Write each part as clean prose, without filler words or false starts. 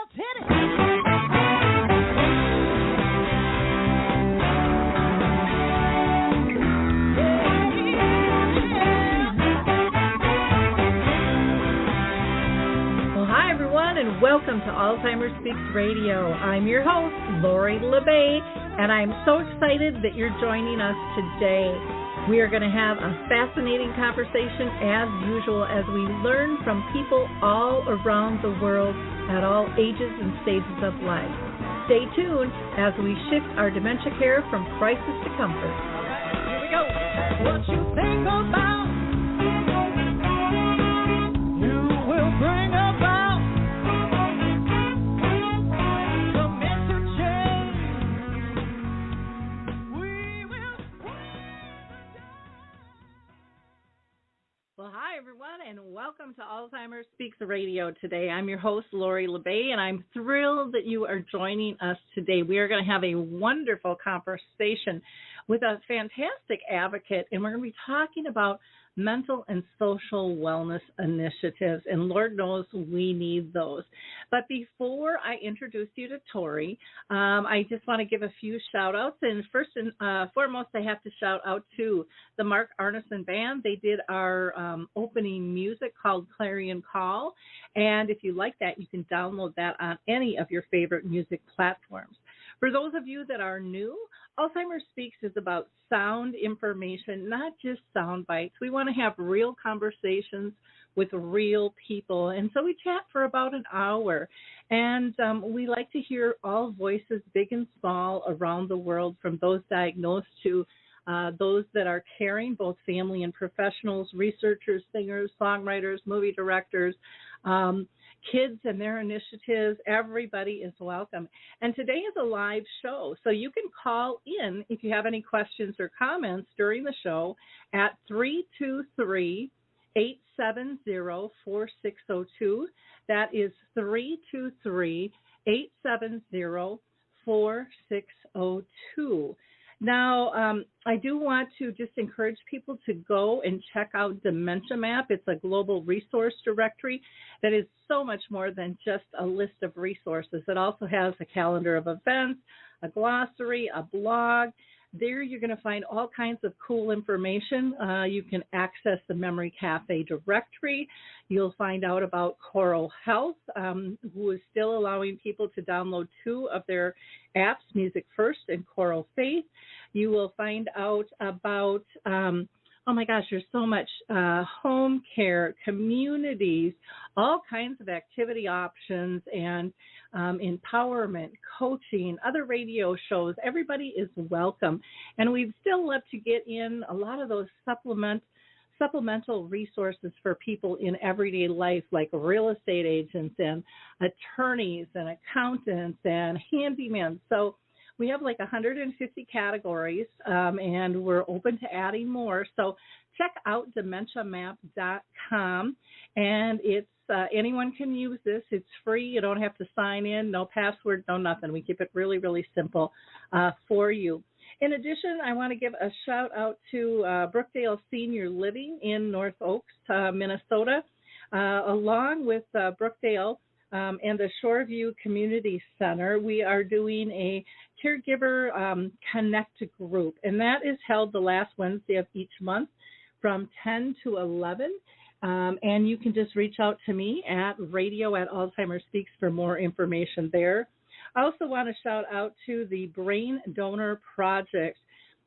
Let's hit it. And welcome to Alzheimer Speaks Radio. I'm your host, Tori Tellem, and I'm so excited that you're joining us today. We are going to have a fascinating conversation as usual as we learn from people all around the world at all ages and stages of life. Stay tuned as we shift our dementia care from crisis to comfort. All right, here we go. What you think about, you will bring about. Well, hi, everyone, and welcome to Alzheimer Speaks Radio today. I'm your host, Tori Tellem, and I'm thrilled that you are joining us today. We are going to have a wonderful conversation with a fantastic advocate, and we're going to be talking about mental and social wellness initiatives, and Lord knows we need those. But before I introduce you to Tori, I just want to give a few shout-outs, and first and foremost, I have to shout out to the Mark Arneson Band. They did our opening music called Clarion Call, and if you like that, you can download that on any of your favorite music platforms. For those of you that are new, Alzheimer Speaks is about sound information, not just sound bites. We want to have real conversations with real people. And so we chat for about an hour. And we like to hear all voices, big and small, around the world, from those diagnosed to those that are caring, both family and professionals, researchers, singers, songwriters, movie directors, kids and their initiatives. Everybody is welcome. And today is a live show, so you can call in if you have any questions or comments during the show at 323-870-4602. That is 323-870-4602. Now, I do want to just encourage people to go and check out Dementia Map. It's a global resource directory that is so much more than just a list of resources. It also has a calendar of events, a glossary, a blog. There you're going to find all kinds of cool information. You can access the Memory Cafe directory. You'll find out about Coral Health, who is still allowing people to download 2 of their apps, Music First and Coral Faith. You will find out about, oh my gosh, there's so much home care, communities, all kinds of activity options, and empowerment, coaching, other radio shows. Everybody is welcome. And we'd still love to get in a lot of those supplemental resources for people in everyday life, like real estate agents and attorneys and accountants and handymen. So we have like 150 categories, and we're open to adding more. So check out dementiamap.com, and it's anyone can use this. It's free. You don't have to sign in, no password, no nothing. We keep it really, really simple for you. In addition, I want to give a shout out to Brookdale Senior Living in North Oaks, Minnesota, along with Brookdale and the Shoreview Community Center. We are doing a Caregiver Connect group, and that is held the last Wednesday of each month from 10 to 11. And you can just reach out to me at radio@Alzheimer Speaks for more information there. I also want to shout out to the Brain Donor Project.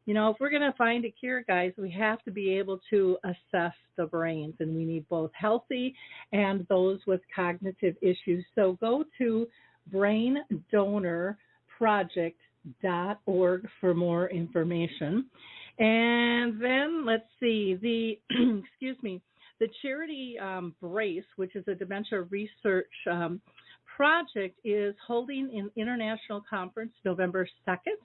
You know, if we're going to find a cure, guys, we have to be able to assess the brains, and we need both healthy and those with cognitive issues. So go to braindonorproject.org for more information. And then let's see, the the charity Brace, which is a dementia research project, is holding an international conference November 2nd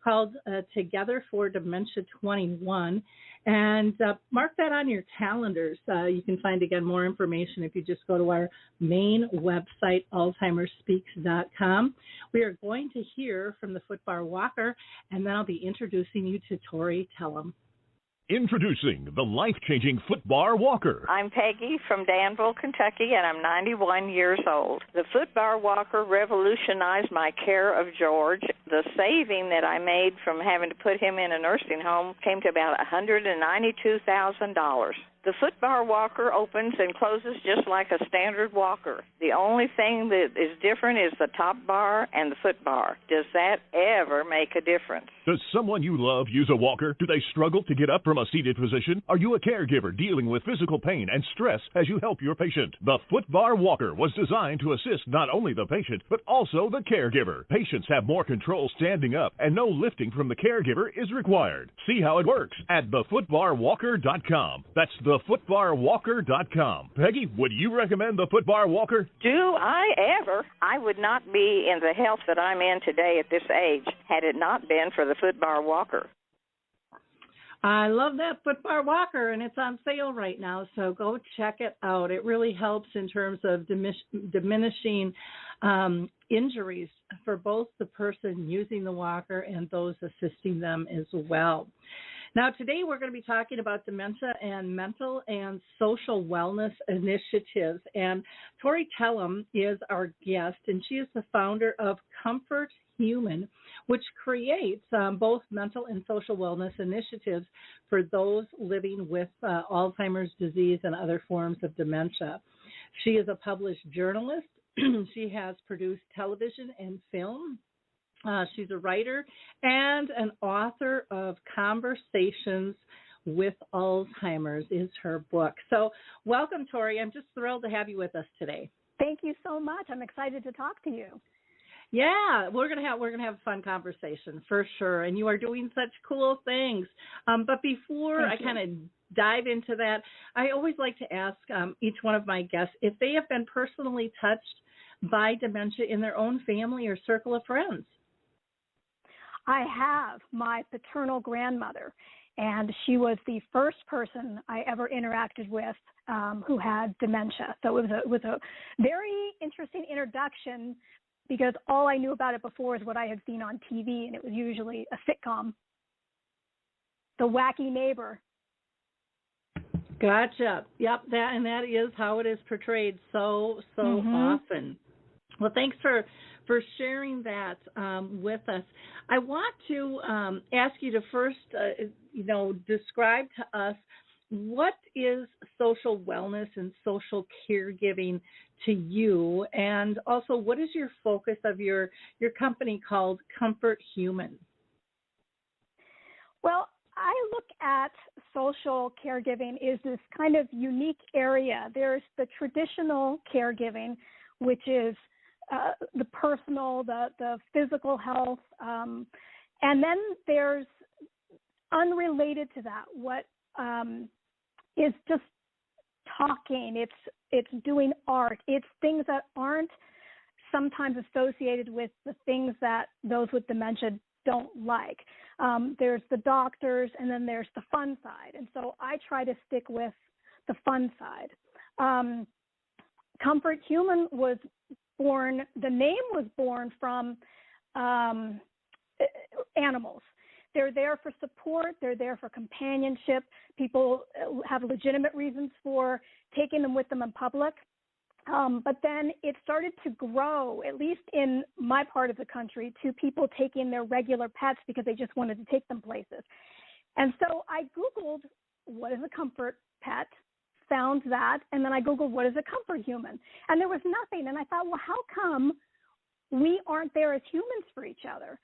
called Together for Dementia 21. And mark that on your calendars. You can find, again, more information if you just go to our main website, alzheimerspeaks.com. We are going to hear from the footbar walker, and then I'll be introducing you to Tori Tellem. Introducing the life-changing Foot Bar Walker. I'm Peggy from Danville, Kentucky, and I'm 91 years old. The Foot Bar Walker revolutionized my care of George. The saving that I made from having to put him in a nursing home came to about $192,000. The Foot Bar Walker opens and closes just like a standard walker. The only thing that is different is the top bar and the foot bar. Does that ever make a difference? Does someone you love use a walker? Do they struggle to get up from a seated position? Are you a caregiver dealing with physical pain and stress as you help your patient? The Foot Bar Walker was designed to assist not only the patient, but also the caregiver. Patients have more control standing up, and no lifting from the caregiver is required. See how it works at thefootbarwalker.com. That's thefootbarwalker.com. Peggy, would you recommend the Foot Bar Walker? Do I ever? I would not be in the health that I'm in today at this age had it not been for the Foot Bar Walker. I love that Foot Bar Walker, and it's on sale right now, so go check it out. It really helps in terms of diminishing injuries for both the person using the walker and those assisting them as well. Now, today we're going to be talking about dementia and mental and social wellness initiatives. And Tori Tellem is our guest, and she is the founder of Comfort Human, which creates both mental and social wellness initiatives for those living with Alzheimer's disease and other forms of dementia. She is a published journalist. She has produced television and film. She's a writer and an author of Conversations with Alzheimer's is her book. So welcome, Tori. I'm just thrilled to have you with us today. Thank you so much. I'm excited to talk to you. Yeah, we're gonna have a fun conversation for sure. And you are doing such cool things. But before I kind of dive into that, I always like to ask each one of my guests if they have been personally touched by dementia in their own family or circle of friends. I have my paternal grandmother, and she was the first person I ever interacted with who had dementia. So it was a very interesting introduction because all I knew about it before is what I had seen on TV, and it was usually a sitcom, The Wacky Neighbor. Gotcha. Yep, that is how it is portrayed so often. Well, thanks for sharing that with us. I want to ask you to first, describe to us what is social wellness and social caregiving to you, and also what is your focus of your company called Comfort Human? Well, I look at social caregiving is this kind of unique area. There's the traditional caregiving, which is the personal, the physical health, and then there's unrelated to that, what is just talking. It's doing art. It's things that aren't sometimes associated with the things that those with dementia don't like. There's the doctors, and then there's the fun side. And so I try to stick with the fun side. Comfort Human the name was born from animals. They're there for support. They're there for companionship. People have legitimate reasons for taking them with them in public. But then it started to grow, at least in my part of the country, to people taking their regular pets because they just wanted to take them places. And so I Googled, what is a comfort pet? Found that, and then I Googled, what is a comfort human? And there was nothing. And I thought, well, how come we aren't there as humans for each other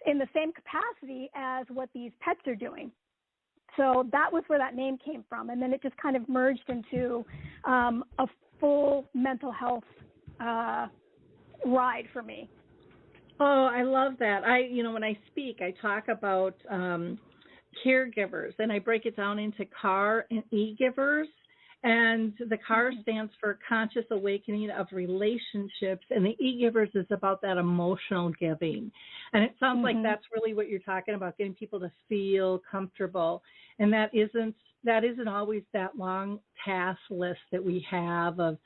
in the same capacity as what these pets are doing? So that was where that name came from. And then it just kind of merged into a full mental health ride for me. Oh, I love that. When I speak, I talk about caregivers, and I break it down into CAR and E-givers. And the CAR stands for Conscious Awakening of Relationships, and the E-givers is about that emotional giving. And it sounds like that's really what you're talking about, getting people to feel comfortable. And that isn't always that long task list that we have of,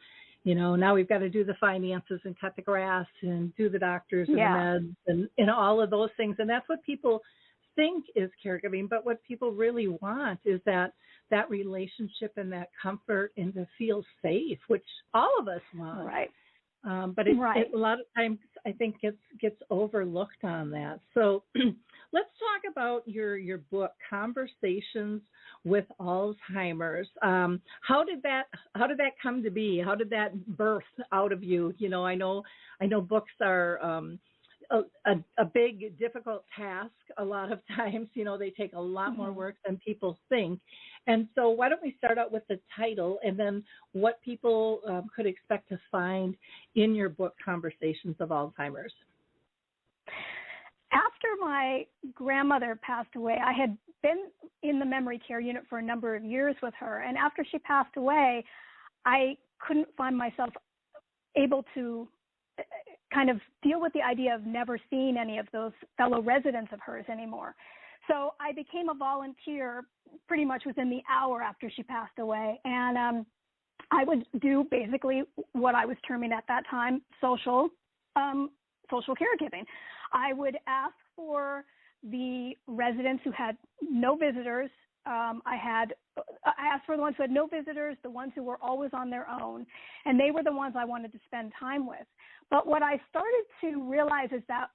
now we've got to do the finances and cut the grass and do the doctors and the meds and all of those things. And that's what people think is caregiving, but what people really want is that relationship and that comfort and to feel safe, which all of us want. Right. But it, a lot of times I think gets overlooked on that. So let's talk about your book, Conversations with Alzheimer's. How did that come to be? How did that birth out of you? You know, I know books are a big, difficult task a lot of times. You know, they take a lot more work than people think. And so why don't we start out with the title and then what people could expect to find in your book, Conversations of Alzheimer's? After my grandmother passed away, I had been in the memory care unit for a number of years with her. And after she passed away, I couldn't find myself able to kind of deal with the idea of never seeing any of those fellow residents of hers anymore. So I became a volunteer pretty much within the hour after she passed away. And I would do basically what I was terming at that time social caregiving. I would ask for the residents who had no visitors. I asked for the ones who had no visitors, the ones who were always on their own, and they were the ones I wanted to spend time with. But what I started to realize is that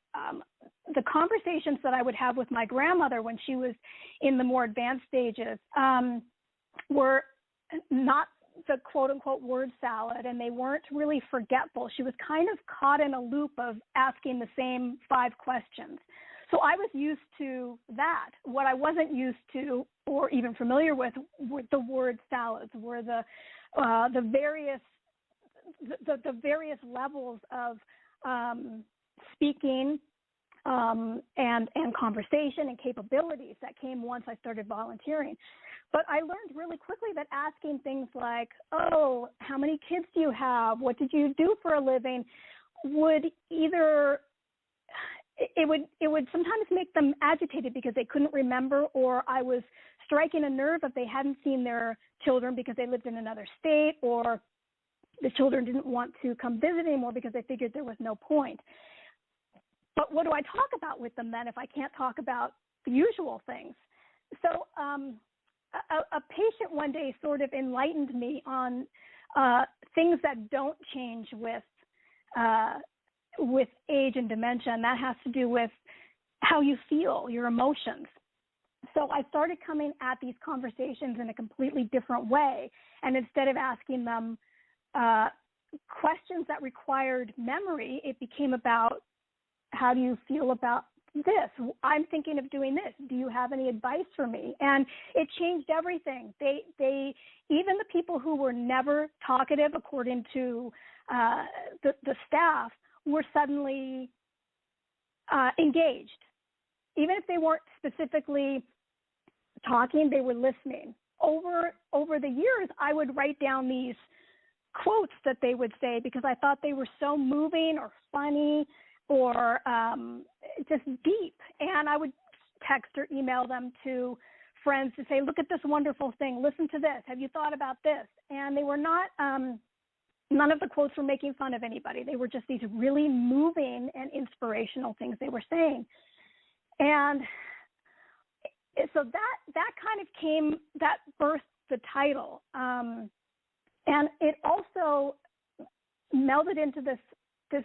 the conversations that I would have with my grandmother when she was in the more advanced stages were not the quote-unquote word salad, and they weren't really forgetful. She was kind of caught in a loop of asking the same 5 questions. So I was used to that. What I wasn't used to or even familiar with were the word salads, were the various levels of speaking and conversation and capabilities that came once I started volunteering. But I learned really quickly that asking things like, oh, how many kids do you have? What did you do for a living? would either it would sometimes make them agitated because they couldn't remember, or I was striking a nerve if they hadn't seen their children because they lived in another state, or the children didn't want to come visit anymore because they figured there was no point. But what do I talk about with them then if I can't talk about the usual things? So a patient one day sort of enlightened me on things that don't change with age and dementia, and that has to do with how you feel, your emotions. So I started coming at these conversations in a completely different way, and instead of asking them questions that required memory, it became about, how do you feel about this? I'm thinking of doing this. Do you have any advice for me? And it changed everything. They even the people who were never talkative, according to the staff, were suddenly engaged. Even if they weren't specifically talking, they were listening. Over the years, I would write down these quotes that they would say because I thought they were so moving or funny or just deep. And I would text or email them to friends to say, look at this wonderful thing. Listen to this. Have you thought about this? And they were not, none of the quotes were making fun of anybody. They were just these really moving and inspirational things they were saying. And so that kind of came, that birthed the title. And it also melded into this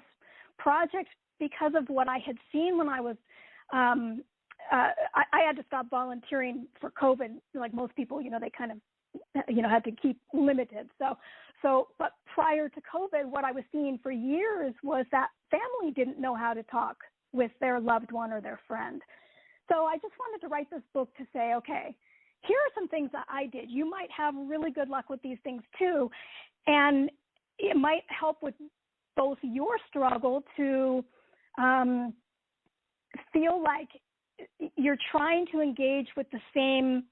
project because of what I had seen when I was, I had to stop volunteering for COVID. Like most people, they kind of, had to keep limited. But prior to COVID, what I was seeing for years was that family didn't know how to talk with their loved one or their friend. So I just wanted to write this book to say, okay, here are some things that I did. You might have really good luck with these things too. And it might help with both your struggle to feel like you're trying to engage with the same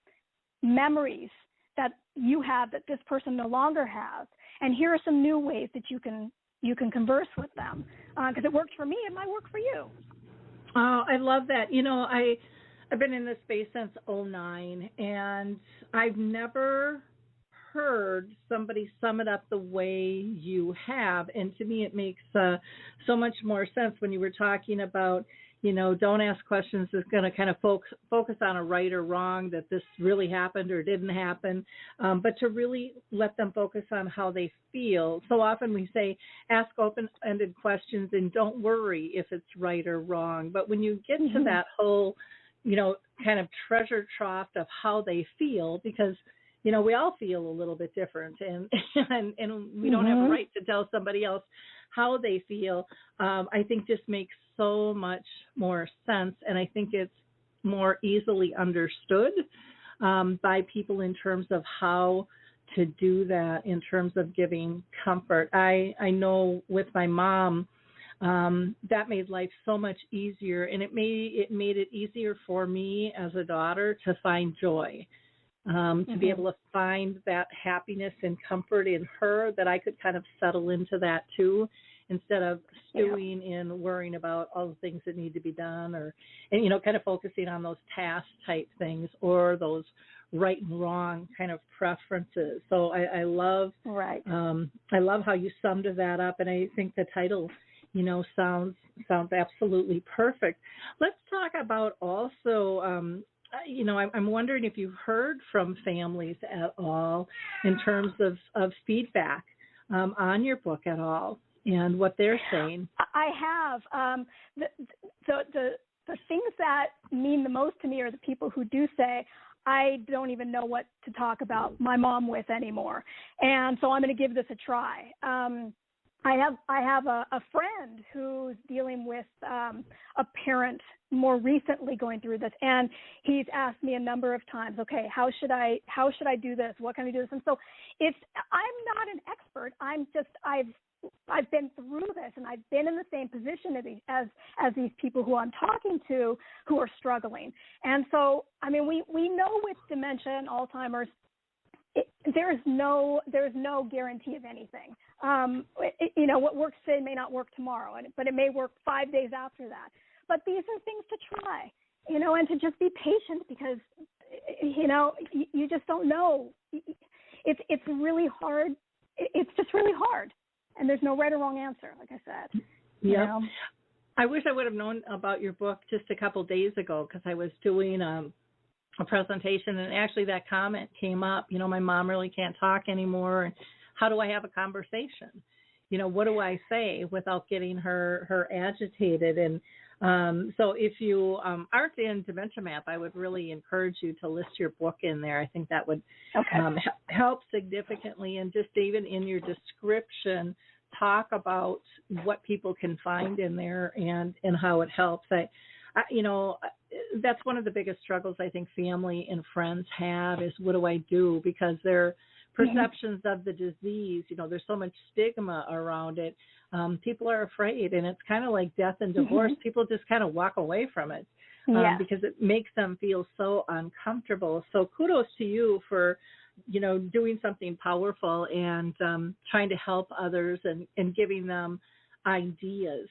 memories that you have that this person no longer has. And here are some new ways that you can converse with them. Because it worked for me, it might work for you. Oh, I love that. I've been in this space since 2009, and I've never heard somebody sum it up the way you have. And to me, it makes so much more sense when you were talking about, don't ask questions that's going to kind of focus on a right or wrong, that this really happened or didn't happen, but to really let them focus on how they feel. So often we say, ask open-ended questions and don't worry if it's right or wrong. But when you get to that whole, kind of treasure trough of how they feel, because we all feel a little bit different, and we don't have a right to tell somebody else how they feel. I think just makes so much more sense, and I think it's more easily understood by people in terms of how to do that, in terms of giving comfort. I know with my mom, that made life so much easier, and it made it easier for me as a daughter to find joy. To be able to find that happiness and comfort in her, that I could kind of settle into that too, instead of stewing in worrying about all the things that need to be done, and kind of focusing on those task type things or those right and wrong kind of preferences. So I love how you summed that up, and I think the title, sounds absolutely perfect. Let's talk about also, I'm wondering if you've heard from families at all in terms of feedback on your book at all, and what they're saying. I have. The things that mean the most to me are the people who do say, I don't even know what to talk about my mom with anymore, and so I'm going to give this a try. I have a friend who's dealing with a parent more recently going through this, and he's asked me a number of times, okay, how should I do this? What can I do this? And so I'm not an expert. I've been through this, and I've been in the same position as these people who I'm talking to who are struggling. And so, we know with dementia and Alzheimer's, there's no guarantee of anything. What works today may not work tomorrow, but it may work 5 days after that. But these are things to try, and to just be patient, because, you just don't know. It's really hard. It's just really hard. And there's no right or wrong answer, like I said. Yeah. I wish I would have known about your book just a couple days ago, because I was doing a presentation, and actually that comment came up. My mom really can't talk anymore, and how do I have a conversation? What do I say without getting her agitated? And so if you aren't in Dementia Map, I would really encourage you to list your book in there. I think that would help significantly. And just even in your description, talk about what people can find in there and how it helps. That's one of the biggest struggles I think family and friends have, is what do I do? Because their perceptions of the disease, there's so much stigma around it. People are afraid, and it's kind of like death and divorce. People just kind of walk away from it because it makes them feel so uncomfortable. So kudos to you for, doing something powerful and trying to help others and giving them ideas.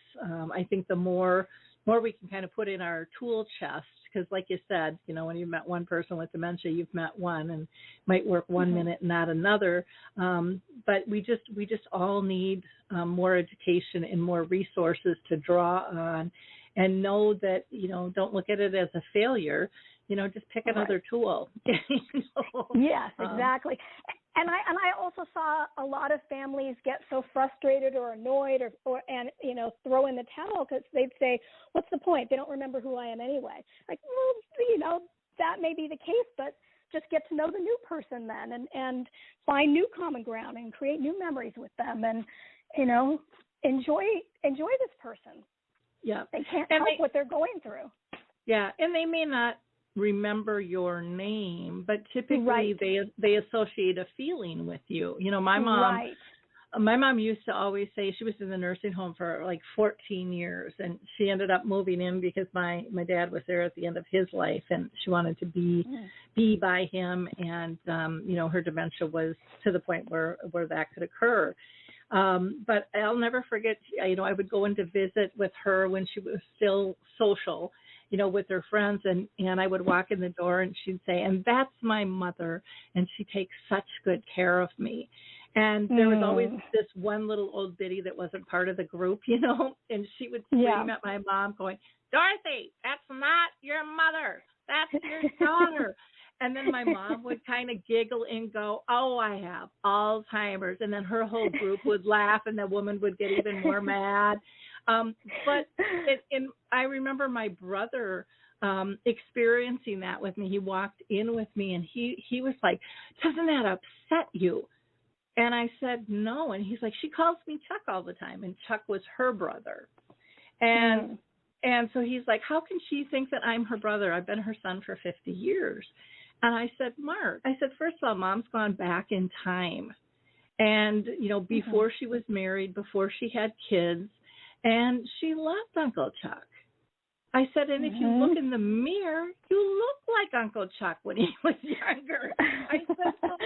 I think the more we can kind of put in our tool chest, because like you said, when you've met one person with dementia, you've met one, and might work one minute, not another. But we just all need more education and more resources to draw on, and know that, don't look at it as a failure. Just pick another tool. Yes, exactly. And I also saw a lot of families get so frustrated or annoyed or throw in the towel, because they'd say, what's the point? They don't remember who I am anyway. Like, well, that may be the case, but just get to know the new person then, and find new common ground and create new memories with them, and, enjoy this person. Yeah. They can't help what they're going through. Yeah, and they may not remember your name, but typically they associate a feeling with you. My mom used to always say, she was in the nursing home for like 14 years, and she ended up moving in because my dad was there at the end of his life, and she wanted to be by him, and her dementia was to the point where that could occur. But I'll never forget, I would go in to visit with her when she was still social, with her friends, and I would walk in the door, and she'd say, and that's my mother, and she takes such good care of me. And there was always this one little old biddy that wasn't part of the group, and she would scream at my mom going, Dorothy, that's not your mother. That's your daughter. And then my mom would kind of giggle and go, oh, I have Alzheimer's. And then her whole group would laugh, and the woman would get even more mad. But I remember my brother experiencing that with me. He walked in with me, and he was like, doesn't that upset you? And I said, no. And he's like, she calls me Chuck all the time. And Chuck was her brother. And so he's like, how can she think that I'm her brother? I've been her son for 50 years. And I said, Mark, first of all, Mom's gone back in time. And, before she was married, before she had kids, and she loved Uncle Chuck. I said, and if you look in the mirror, you look like Uncle Chuck when he was younger. I said, well,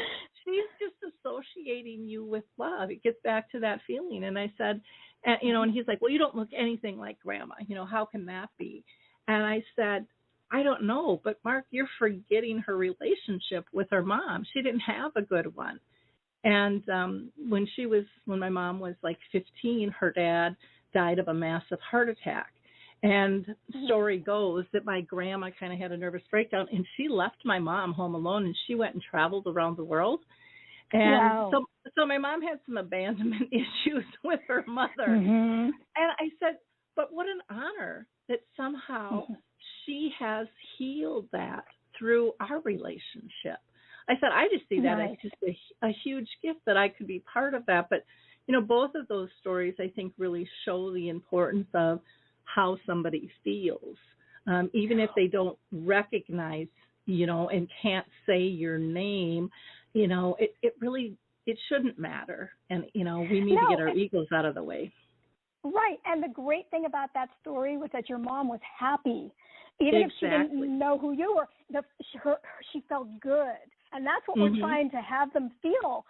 she's just associating you with love. It gets back to that feeling. And I said, and he's like, well, you don't look anything like Grandma. How can that be? And I said, I don't know, but Mark, you're forgetting her relationship with her mom. She didn't have a good one. And when my mom was like 15, her dad died of a massive heart attack. And the story goes that my grandma kind of had a nervous breakdown, and she left my mom home alone, and she went and traveled around the world. And so my mom had some abandonment issues with her mother. And I said, but what an honor that somehow she has healed that through our relationship. I said, I just see that as just a huge gift that I could be part of that. But, both of those stories, I think, really show the importance of how somebody feels, even if they don't recognize, and can't say your name, it shouldn't matter. And, we need to get our egos out of the way. Right. And the great thing about that story was that your mom was happy. Even if she didn't know who you were, she felt good. And that's what we're trying to have them feel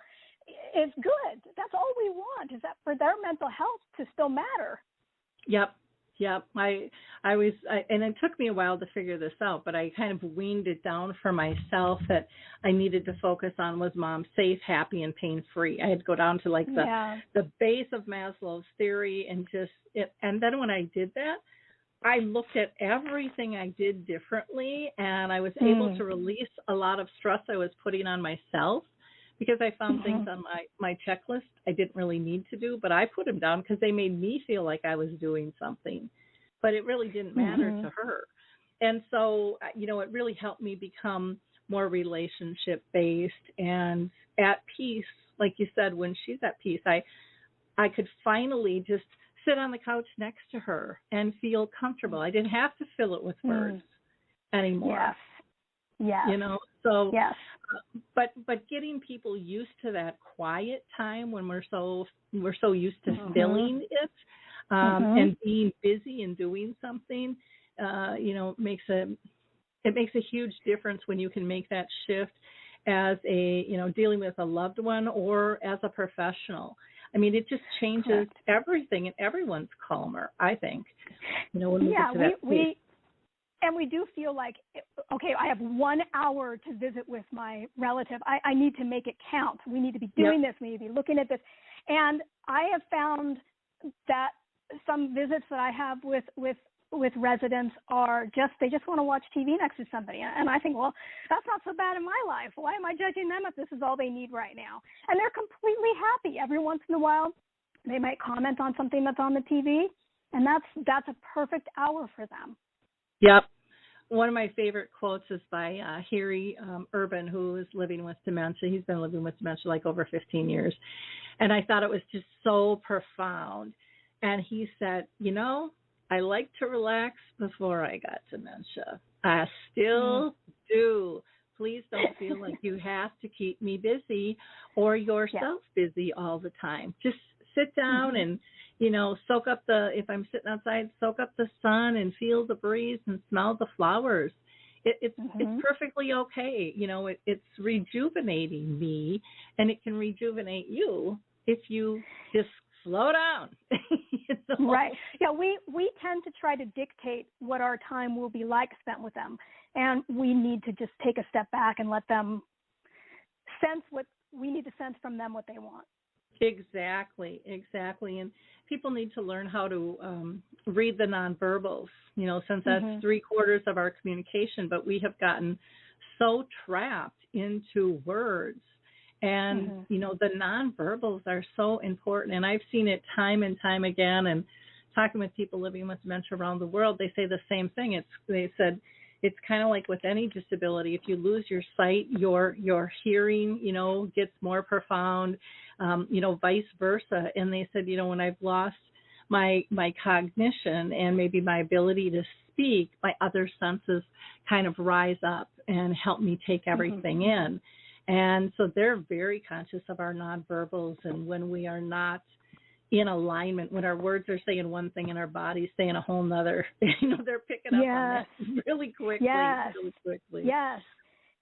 is good. That's all we want, is that for their mental health to still matter. Yep. I and it took me a while to figure this out, but I kind of weaned it down for myself that I needed to focus on was Mom safe, happy, and pain-free. I had to go down to like the base of Maslow's theory and then when I did that, I looked at everything I did differently, and I was able to release a lot of stress I was putting on myself because I found things on my checklist I didn't really need to do, but I put them down because they made me feel like I was doing something, but it really didn't matter to her. And so, it really helped me become more relationship-based and at peace. Like you said, when she's at peace, I could finally just sit on the couch next to her and feel comfortable. I didn't have to fill it with words anymore. Yes. But getting people used to that quiet time when we're so used to filling it and being busy and doing something, makes a huge difference when you can make that shift as dealing with a loved one or as a professional. I mean, it just changes everything, and everyone's calmer, I think. When we get to that and we do feel like, okay, I have 1 hour to visit with my relative. I need to make it count. We need to be doing this. We need to be looking at this. And I have found that some visits that I have with residents are they just want to watch TV next to somebody. And I think, well, that's not so bad in my life. Why am I judging them if this is all they need right now? And they're completely happy. Every once in a while, they might comment on something that's on the TV, and that's a perfect hour for them. Yep. One of my favorite quotes is by Harry Urban, who is living with dementia. He's been living with dementia like over 15 years. And I thought it was just so profound. And he said, I like to relax before I got dementia. I still do. Please don't feel like you have to keep me busy or yourself busy all the time. Just sit down and, soak up if I'm sitting outside, soak up the sun and feel the breeze and smell the flowers. It's perfectly okay. It's rejuvenating me, and it can rejuvenate you if you just slow down. Right. Yeah, we tend to try to dictate what our time will be like spent with them, and we need to just take a step back and let them sense what we need to sense from them what they want. Exactly. And people need to learn how to read the nonverbals, since that's 3/4 of our communication, but we have gotten so trapped into words. And, the nonverbals are so important. And I've seen it time and time again. And talking with people living with dementia around the world, they say the same thing. They said it's kind of like with any disability. If you lose your sight, your hearing, gets more profound, vice versa. And they said, when I've lost my cognition and maybe my ability to speak, my other senses kind of rise up and help me take everything in. And so they're very conscious of our nonverbals, and when we are not in alignment, when our words are saying one thing and our body's saying a whole nother, they're picking up on that really quickly. Yes.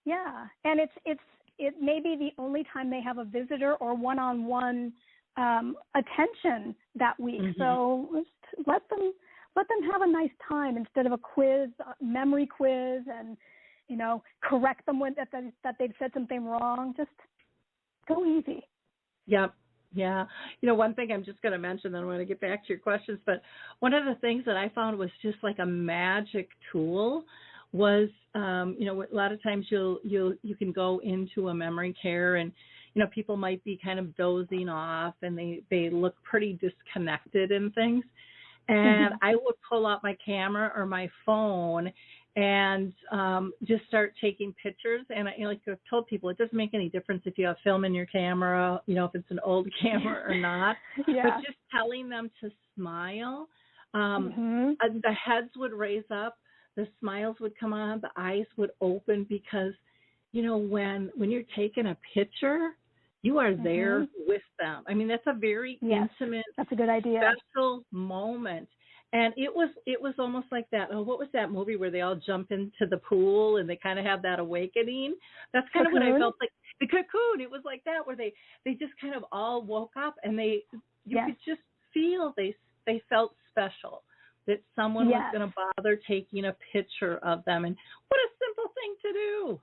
Yeah. And it may be the only time they have a visitor or one-on-one attention that week. So let them have a nice time instead of a quiz, memory quiz, and correct them when that they've said something wrong. Just go easy. Yep. Yeah. One thing I'm just going to mention, then I'm going to get back to your questions, but one of the things that I found was just like a magic tool was, a lot of times you can go into a memory care and, people might be kind of dozing off and they look pretty disconnected and things. And I would pull out my camera or my phone and just start taking pictures. And like I've told people, it doesn't make any difference if you have film in your camera, if it's an old camera or not. But just telling them to smile, the heads would raise up, the smiles would come on, the eyes would open, because, when you're taking a picture, you are there with them. I mean, that's a very intimate, that's a good idea, special moment. And it was almost like that. Oh, what was that movie where they all jump into the pool and they kind of have that awakening? That's kind of what I felt like. The Cocoon. It was like that, where they just kind of all woke up and you could just feel they felt special, that someone was going to bother taking a picture of them. And what a simple thing to do,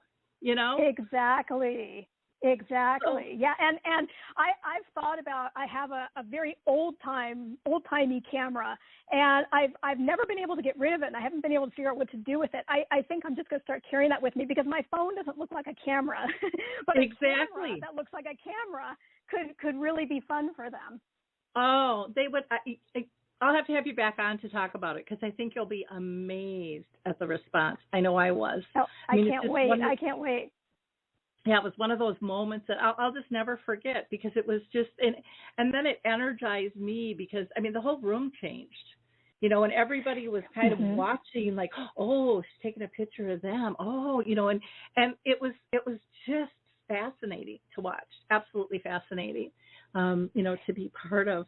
Exactly. Yeah. And I've thought about, I have a very old-timey camera, and I've never been able to get rid of it, and I haven't been able to figure out what to do with it. I think I'm just going to start carrying that with me, because my phone doesn't look like a camera. But a camera that looks like a camera could really be fun for them. Oh, they would. I'll have to have you back on to talk about it, because I think you'll be amazed at the response. I know I was. Oh, I can't wait. Yeah, it was one of those moments that I'll just never forget, because it was just, and then it energized me, because, the whole room changed, and everybody was kind of watching, like, oh, she's taking a picture of them. Oh, and it was just fascinating to watch, absolutely fascinating, to be part of.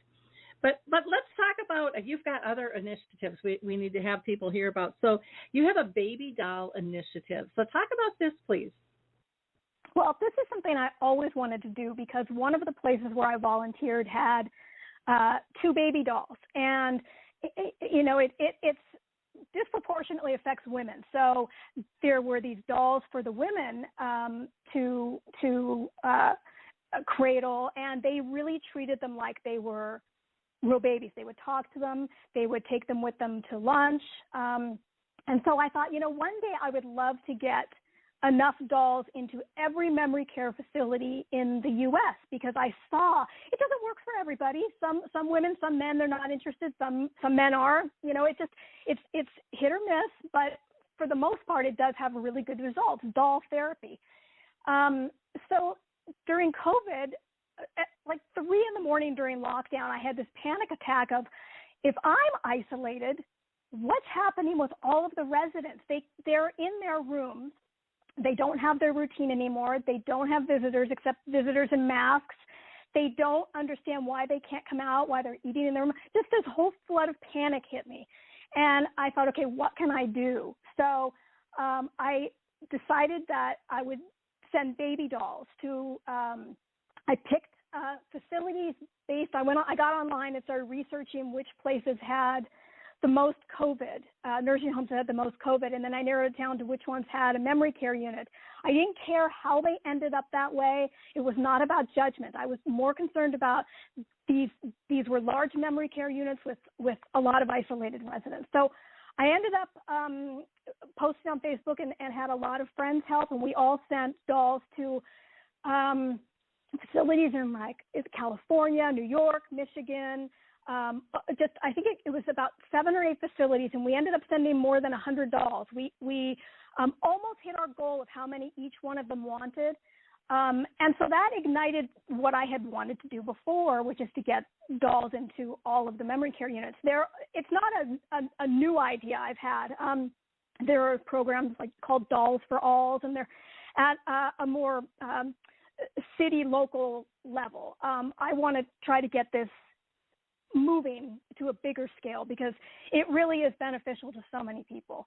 But let's talk about, you've got other initiatives we need to have people hear about. So you have a baby doll initiative. So talk about this, please. Well, this is something I always wanted to do, because one of the places where I volunteered had 2 baby dolls, and it's disproportionately affects women. So there were these dolls for the women to cradle, and they really treated them like they were real babies. They would talk to them. They would take them with them to lunch. And so I thought, one day I would love to get enough dolls into every memory care facility in the U.S., because I saw it doesn't work for everybody. Some women, some men, they're not interested. Some men are. It's hit or miss, but for the most part, it does have really good results. Doll therapy. So during COVID, at like 3 a.m. during lockdown, I had this panic attack of, if I'm isolated, what's happening with all of the residents? They're in their rooms. They don't have their routine anymore. They don't have visitors, except visitors in masks. They don't understand why they can't come out, why they're eating in their room. Just this whole flood of panic hit me. And I thought, okay, what can I do? So I decided that I would send baby dolls to, I picked facilities based, I got online and started researching which places had the most COVID, nursing homes that had the most COVID, and then I narrowed it down to which ones had a memory care unit. I didn't care how they ended up that way. It was not about judgment. I was more concerned about these were large memory care units with a lot of isolated residents. So I ended up posting on Facebook and had a lot of friends help, and we all sent dolls to facilities in California, New York, Michigan. I think it was about 7 or 8 facilities, and we ended up sending more than 100 dolls. We almost hit our goal of how many each one of them wanted. And so that ignited what I had wanted to do before, which is to get dolls into all of the memory care units. It's not a new idea I've had. There are programs called Dolls for Alls, and they're at a more city, local level. I want to try to get this moving to a bigger scale because it really is beneficial to so many people.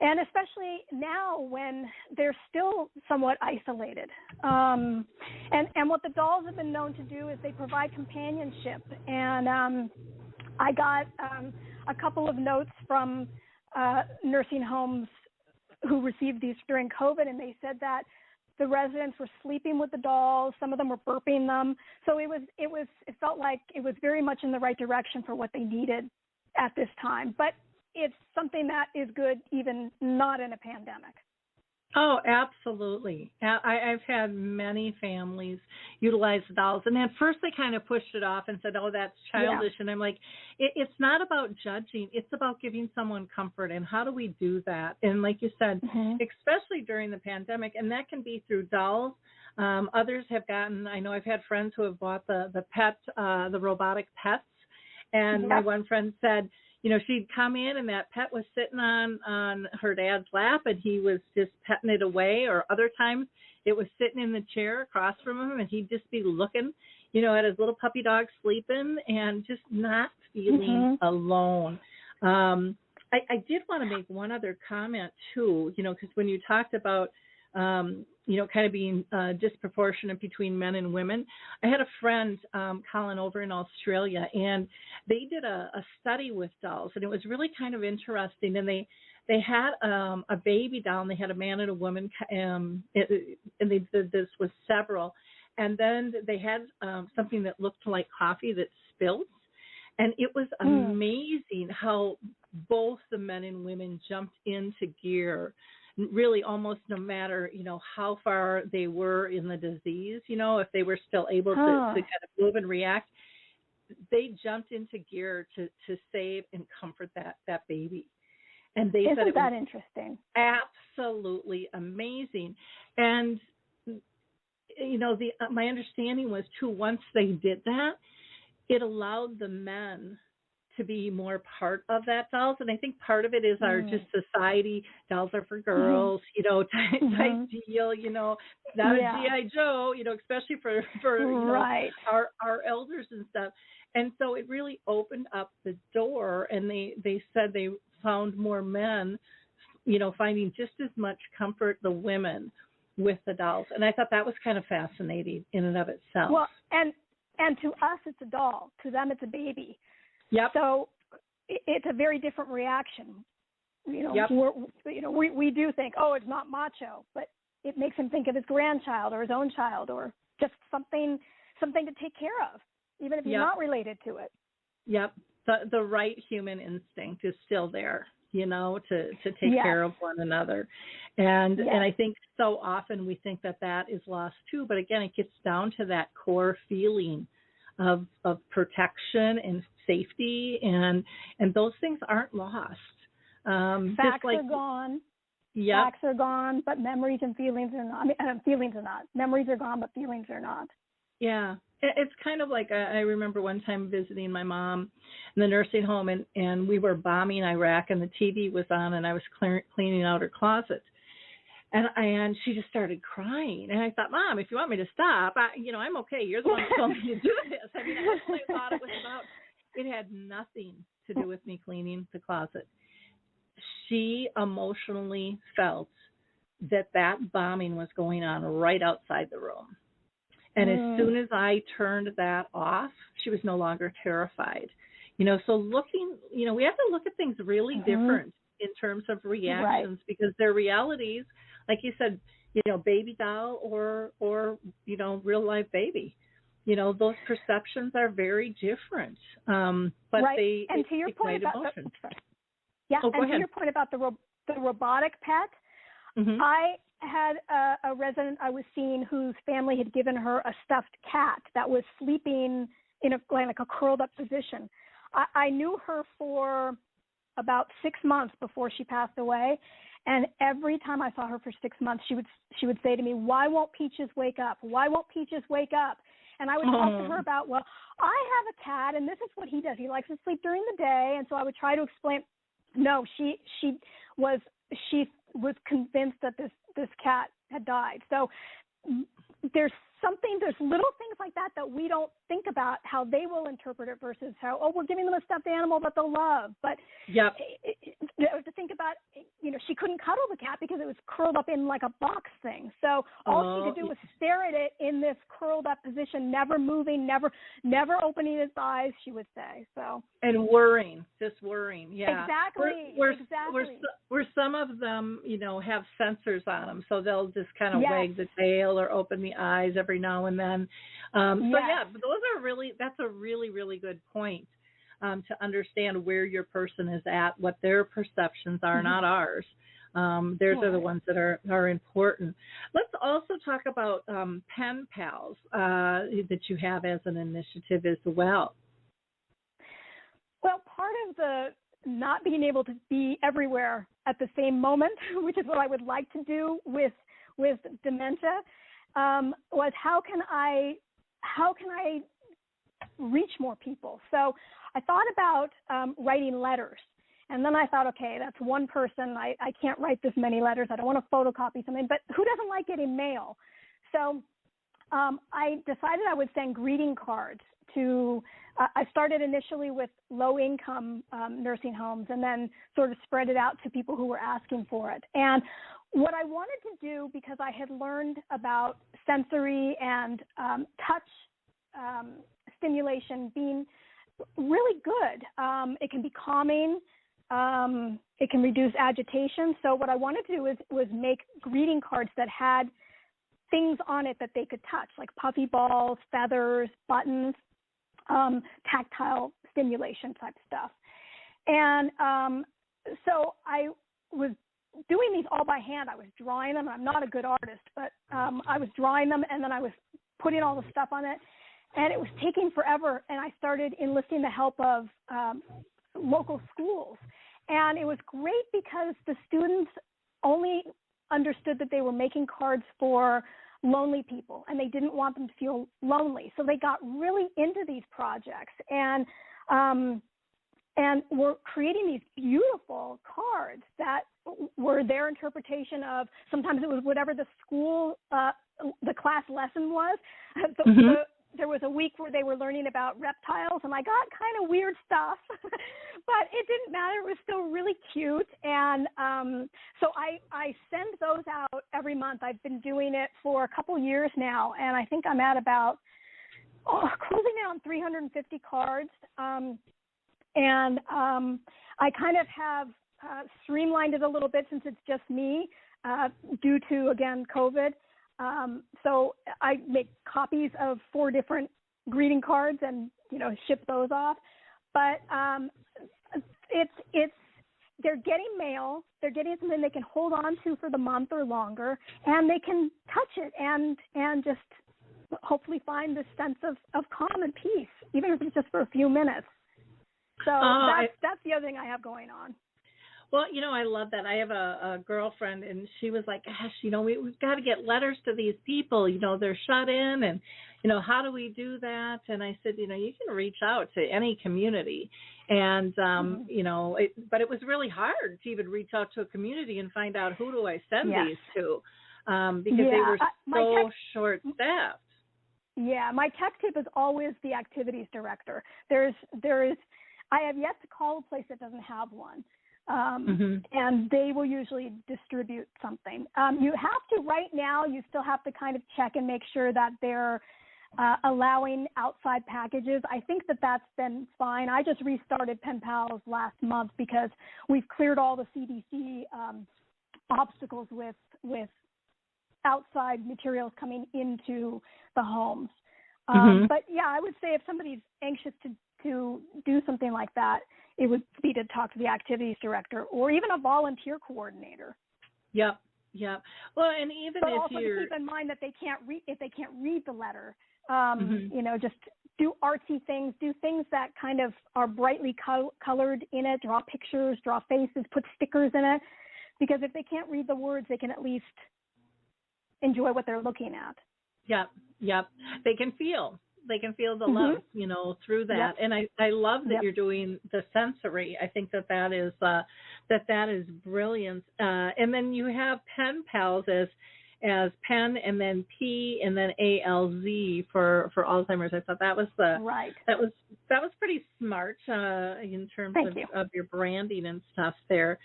And especially now when they're still somewhat isolated. And what the dolls have been known to do is they provide companionship. And I got a couple of notes from nursing homes who received these during COVID, and they said that the residents were sleeping with the dolls. Some of them were burping them. So it felt like it was very much in the right direction for what they needed at this time. But it's something that is good even not in a pandemic. Oh, absolutely. I've had many families utilize the dolls. And at first they kind of pushed it off and said, oh, that's childish. Yeah. And I'm like, it's not about judging. It's about giving someone comfort. And how do we do that? And like you said, especially during the pandemic, and that can be through dolls. Others have gotten, I know I've had friends who have bought the pet, the robotic pets. And my one friend said, she'd come in and that pet was sitting on her dad's lap and he was just petting it away, or other times it was sitting in the chair across from him and he'd just be looking, at his little puppy dog sleeping and just not feeling alone. I did want to make one other comment too, because when you talked about, kind of being disproportionate between men and women. I had a friend, Colin, over in Australia, and they did a study with dolls, and it was really kind of interesting. And they had a baby doll, and they had a man and a woman, and they did this with several. And then they had something that looked like coffee that spilled. And it was amazing how both the men and women jumped into gear, really almost no matter, how far they were in the disease, if they were still able to kind of move and react, they jumped into gear to save and comfort that baby. And they said it was interesting? Absolutely amazing. And, my understanding was too, once they did that, it allowed the men to be more part of that dolls. And I think part of it is our just society, dolls are for girls, type deal, not a G.I. Joe, especially for our elders and stuff. And so it really opened up the door, and they said they found more men, finding just as much comfort, the women, with the dolls. And I thought that was kind of fascinating in and of itself. Well, and to us, it's a doll. To them, it's a baby. Yep. So it's a very different reaction. We do think, oh, it's not macho, but it makes him think of his grandchild or his own child, or just something to take care of, even if he's not related to it. Yep. The right human instinct is still there, to take care of one another. And I think so often we think that is lost too. But again, it gets down to that core feeling of protection and safety, and those things aren't lost. Facts are gone. Yep. Facts are gone, but memories and feelings are not. Feelings are not. Memories are gone, but feelings are not. Yeah. It's kind of like I remember one time visiting my mom in the nursing home, and we were bombing Iraq, and the TV was on, and I was cleaning out her closet. And she just started crying. And I thought, Mom, if you want me to stop, I'm okay. You're the one who told me to do this. I mean, that's what I thought it was about. It had nothing to do with me cleaning the closet. She emotionally felt that bombing was going on right outside the room. And as soon as I turned that off, she was no longer terrified. So looking, we have to look at things really different in terms of reactions because their realities, like you said, baby doll or real life baby. Those perceptions are very different. But they and to your point about emotions. To your point about the robotic pet, I had a resident I was seeing whose family had given her a stuffed cat that was sleeping in a curled up position. I knew her for about 6 months before she passed away, and every time I saw her for 6 months, she would say to me, "Why won't Peaches wake up? Why won't Peaches wake up?" And I would talk to her about, well, I have a cat, and this is what he does. He likes to sleep during the day, and so I would try to explain. No, she was convinced that this cat had died. So there's little things like that we don't think about how they will interpret it versus how, we're giving them a stuffed animal that they'll love. But to think about, she couldn't cuddle the cat because it was curled up in like a box thing. So all she could do was stare at it in this curled up position, never moving, never opening its eyes, she would say. So and worrying. Yeah, exactly. Where some of them, have sensors on them, so they'll just kind of wag the tail or open the eyes every now and then. That's a really, really good point to understand where your person is at, what their perceptions are, not ours. Those are the ones that are important. Let's also talk about Pen Palz that you have as an initiative as well. Well, part of the not being able to be everywhere at the same moment, which is what I would like to do with dementia, was how can I reach more people? So I thought about writing letters. And then I thought, okay, that's one person. I can't write this many letters. I don't want to photocopy something. But who doesn't like getting mail? So I decided I would send greeting cards to I started initially with low-income nursing homes and then sort of spread it out to people who were asking for it. And what I wanted to do, because I had learned about sensory and touch stimulation being really good. It can be calming. It can reduce agitation. So what I wanted to do was make greeting cards that had things on it that they could touch, like puffy balls, feathers, buttons, tactile stimulation type stuff. And so I was doing these all by hand. I was drawing them. I'm not a good artist, but I was drawing them, and then I was putting all the stuff on it. And it was taking forever, and I started enlisting the help of local schools. And it was great because the students only understood that they were making cards for lonely people, and they didn't want them to feel lonely. So they got really into these projects and were creating these beautiful cards that were their interpretation of, sometimes it was whatever the school, the class lesson was. There was a week where they were learning about reptiles, and I got kind of weird stuff, but it didn't matter. It was still really cute. And so I send those out every month. I've been doing it for a couple years now, and I think I'm at about closing in on 350 cards. And I kind of have streamlined it a little bit since it's just me due to, again, COVID. So I make copies of 4 different greeting cards and, ship those off. But they're getting mail. They're getting something they can hold on to for the month or longer, and they can touch it and just hopefully find this sense of calm and peace, even if it's just for a few minutes. So that's the other thing I have going on. Well, I love that. I have a girlfriend, and she was like, gosh, we've got to get letters to these people. They're shut in, and, how do we do that? And I said, you can reach out to any community. And, but it was really hard to even reach out to a community and find out who do I send these to because they were so short-staffed. Yeah, my tech tip is always the activities director. I have yet to call a place that doesn't have one. And they will usually distribute something. You have to, right now, you still have to kind of check and make sure that they're allowing outside packages. I think that that's been fine. I just restarted Pen Palz last month because we've cleared all the CDC obstacles with outside materials coming into the homes. But yeah, I would say if somebody's anxious to do something like that, it would be to talk to the activities director or even a volunteer coordinator. Yep. Well, and even but if also you're, to keep in mind that they can't read the letter. Just do artsy things, do things that kind of are brightly colored in it, draw pictures, draw faces, put stickers in it, because if they can't read the words, they can at least enjoy what they're looking at. Yep. They can feel the love, through that. Yep. And I love that you're doing the sensory. I think that is brilliant. And then you have Pen Palz as Pen and then P and then ALZ for Alzheimer's. I thought that was that was pretty smart in terms of your branding and stuff there.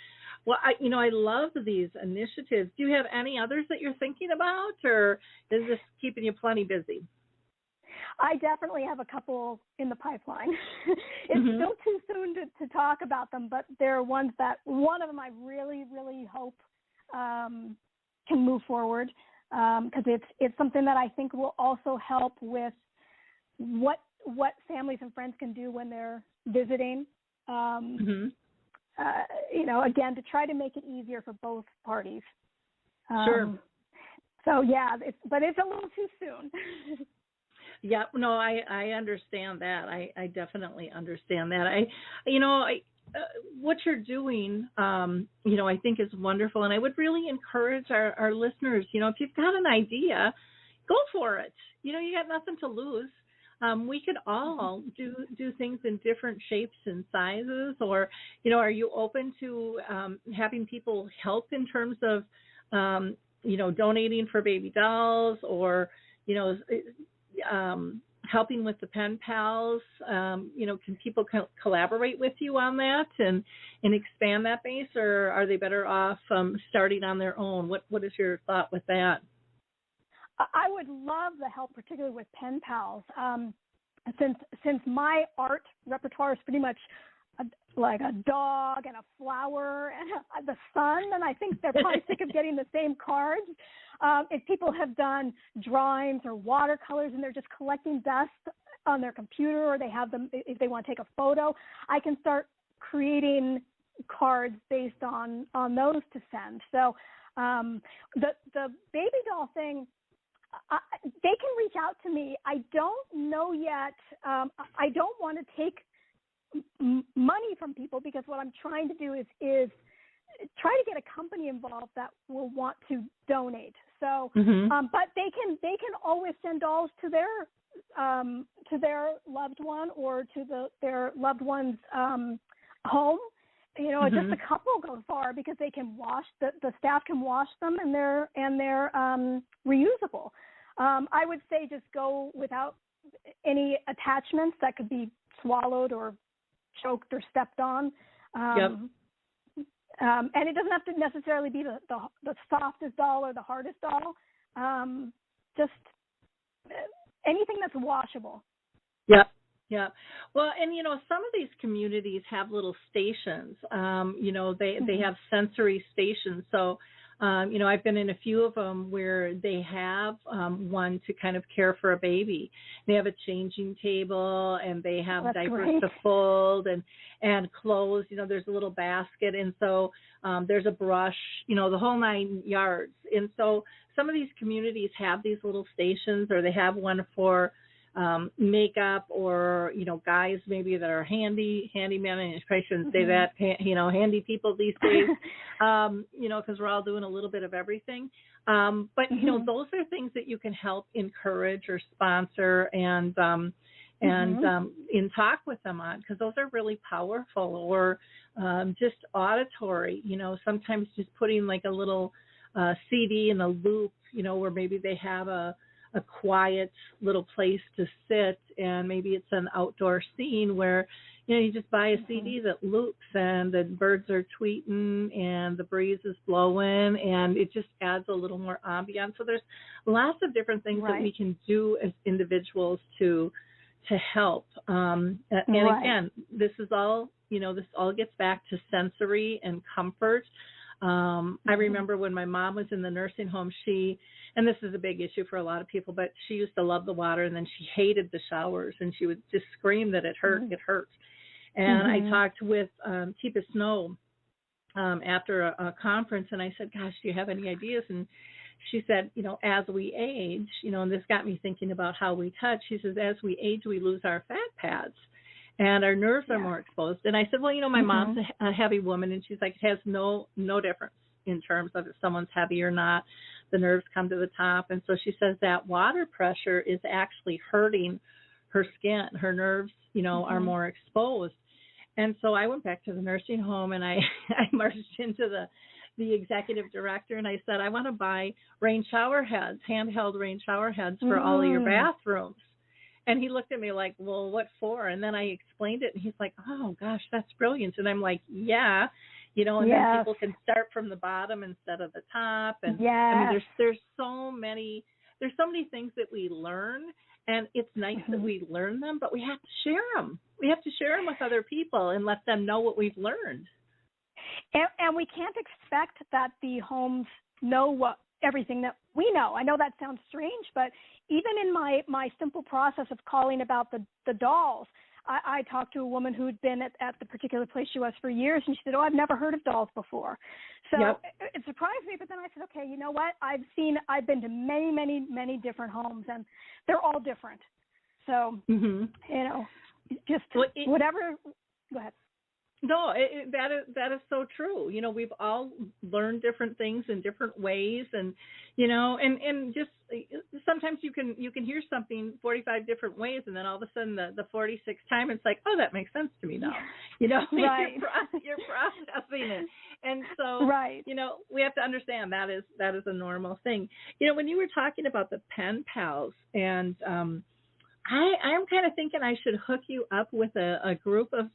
Well, I love these initiatives. Do you have any others that you're thinking about, or is this keeping you plenty busy? I definitely have a couple in the pipeline. It's still too soon to talk about them, but there are ones that one of them I really, really hope can move forward because it's something that I think will also help with what families and friends can do when they're visiting. Again, to try to make it easier for both parties. Sure. So yeah, it's a little too soon. Yeah, no, I understand that. I definitely understand that. What you're doing, I think is wonderful, and I would really encourage our listeners. If you've got an idea, go for it. You got nothing to lose. We could all do things in different shapes and sizes, or are you open to having people help in terms of donating for baby dolls, or helping with the Pen Pals? Can people collaborate with you on that and expand that base, or are they better off starting on their own? What is your thought with that? I would love the help, particularly with Pen Pals, since my art repertoire is pretty much like a dog and a flower and the sun, and I think they're probably sick of getting the same cards. If people have done drawings or watercolors and they're just collecting dust on their computer, or they have them if they want to take a photo, I can start creating cards based on those to send. So the baby doll thing, they can reach out to me. I don't know yet. I don't want to take money from people, because what I'm trying to do is try to get a company involved that will want to donate. So, but they can always send dolls to their loved one or to their loved one's home. Just a couple go far, because they can wash the staff can wash them, and they're reusable. I would say just go without any attachments that could be swallowed or choked or stepped on. And it doesn't have to necessarily be the softest doll or the hardest doll. Just anything that's washable. Yeah. Well, and some of these communities have little stations. They have sensory stations. So, I've been in a few of them where they have one to kind of care for a baby. They have a changing table, and they have diapers to fold and clothes. There's a little basket, and so there's a brush. The whole 9 yards. And so some of these communities have these little stations, or they have one for makeup, or guys maybe that are handymen, and I probably shouldn't say that, handy people these days, because we're all doing a little bit of everything. But those are things that you can help encourage or sponsor and talk with them on, because those are really powerful. Or just auditory, sometimes just putting like a little CD in a loop, where maybe they have a quiet little place to sit, and maybe it's an outdoor scene where You just buy a CD that loops and the birds are tweeting and the breeze is blowing and it just adds a little more ambiance. So there's lots of different things that we can do as individuals to help. And again, this is all, this all gets back to sensory and comfort. I remember when my mom was in the nursing home, and this is a big issue for a lot of people, but she used to love the water and then she hated the showers and she would just scream that it hurt. And I talked with Tipa Snow after a conference and I said, gosh, do you have any ideas? And she said, as we age, and this got me thinking about how we touch. She says, as we age, we lose our fat pads and our nerves are more exposed. And I said, well, my mom's a heavy woman. And she's like, it has no difference in terms of if someone's heavy or not. The nerves come to the top. And so she says that water pressure is actually hurting her skin. Her nerves, are more exposed. And so I went back to the nursing home and I marched into the executive director and I said, I want to buy rain shower heads, handheld rain shower heads for all of your bathrooms. And he looked at me like, well, what for? And then I explained it and he's like, oh gosh, that's brilliant. And I'm like, yeah, and then people can start from the bottom instead of the top. And I mean, there's so many things that we learn. And it's nice that we learn them, but we have to share them. We have to share them with other people and let them know what we've learned. And we can't expect that the homes know everything that we know. I know that sounds strange, but even in my simple process of calling about the dolls, I talked to a woman who'd been at the particular place she was for years, and she said, I've never heard of dolls before. So it surprised me, but then I said, okay, you know what? I've been to many, many, many different homes, and they're all different. So, just whatever. Go ahead. No, that is so true. We've all learned different things in different ways, and and just sometimes you can hear something 45 different ways, and then all of a sudden the 46th time it's like, oh, that makes sense to me now. Right. You're processing it, and so we have to understand that is a normal thing. When you were talking about the Pen Pals and I'm kind of thinking I should hook you up with a group of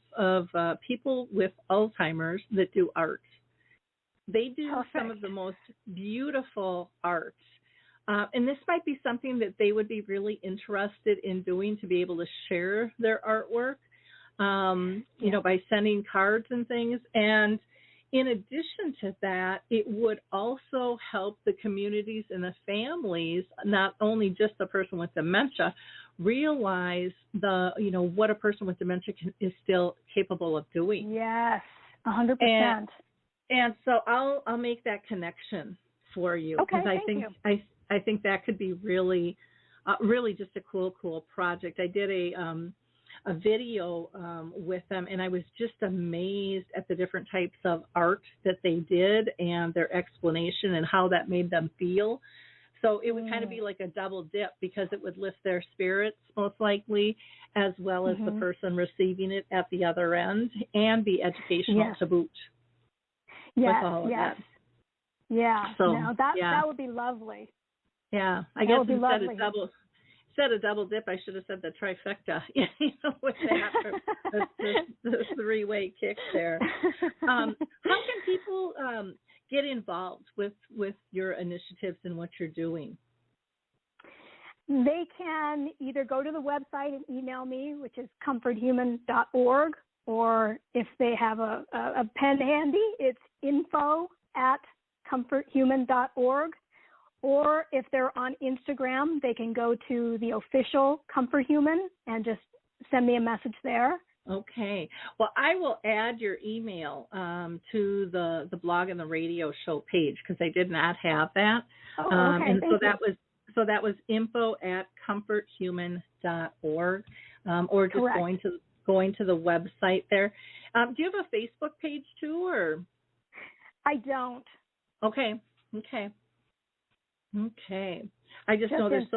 people with Alzheimer's that do art. They do some of the most beautiful art. And this might be something that they would be really interested in doing, to be able to share their artwork, by sending cards and things. And in addition to that, it would also help the communities and the families, not only just the person with dementia, realize what a person with dementia is still capable of doing. Yes, 100%. And so I'll make that connection for you, because I think that could be really just a cool project. I did a video with them, and I was just amazed at the different types of art that they did and their explanation and how that made them feel. So it would kind of be like a double dip, because it would lift their spirits most likely, as well as the person receiving it at the other end, and be educational to boot. With all of that. Yeah. So, that would be lovely. Yeah. I guess instead of double dip, I should have said the trifecta, with that, the three-way kick there. How can people get involved with your initiatives and what you're doing? They can either go to the website and email me, which is comforthuman.org, or if they have a pen handy, it's info@comforthuman.org. Or if they're on Instagram, they can go to the official Comfort Human and just send me a message there. Okay. Well, I will add your email to the blog and the radio show page, because I did not have that. Oh, okay. And that was info@comforthuman.org, or just going to the website there. Do you have a Facebook page too, or? I don't. Okay. I just know there's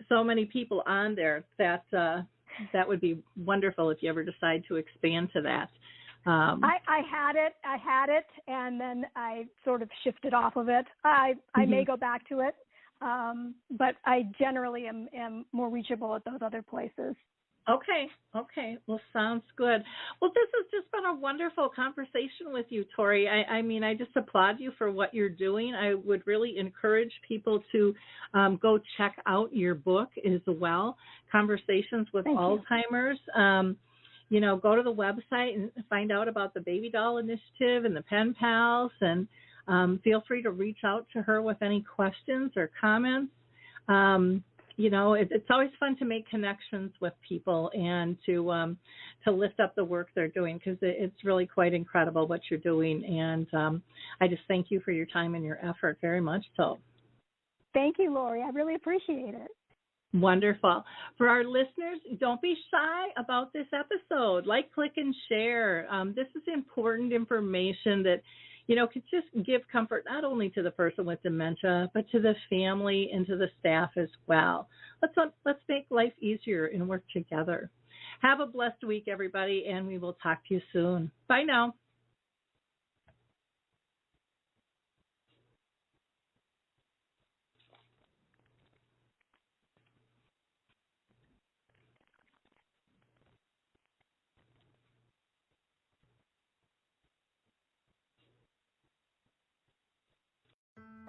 so many people on there that would be wonderful if you ever decide to expand to that. I had it, and then I sort of shifted off of it. I may go back to it, but I generally am more reachable at those other places. Okay. Well, sounds good. Well, this has just been a wonderful conversation with you, Tori. I mean, I just applaud you for what you're doing. I would really encourage people to go check out your book as well, Conversations with Alzheimer's. Go to the website and find out about the Baby Doll Initiative and the Pen Pals, and feel free to reach out to her with any questions or comments. It's always fun to make connections with people and to lift up the work they're doing, because it's really quite incredible what you're doing. And I just thank you for your time and your effort very much so. Thank you, Lori. I really appreciate it. Wonderful. For our listeners, don't be shy about this episode. Like, click, and share. This is important information that could just give comfort not only to the person with dementia, but to the family and to the staff as well. Let's make life easier and work together. Have a blessed week, everybody, and we will talk to you soon. Bye now.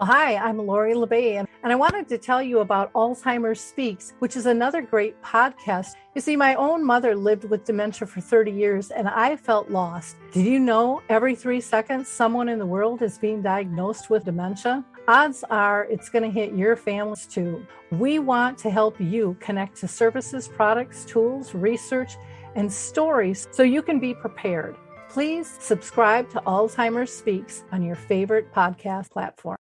Hi, I'm Lori LeBay, and I wanted to tell you about Alzheimer Speaks, which is another great podcast. You see, my own mother lived with dementia for 30 years, and I felt lost. Did you know every 3 seconds someone in the world is being diagnosed with dementia? Odds are it's going to hit your families too. We want to help you connect to services, products, tools, research, and stories so you can be prepared. Please subscribe to Alzheimer Speaks on your favorite podcast platform.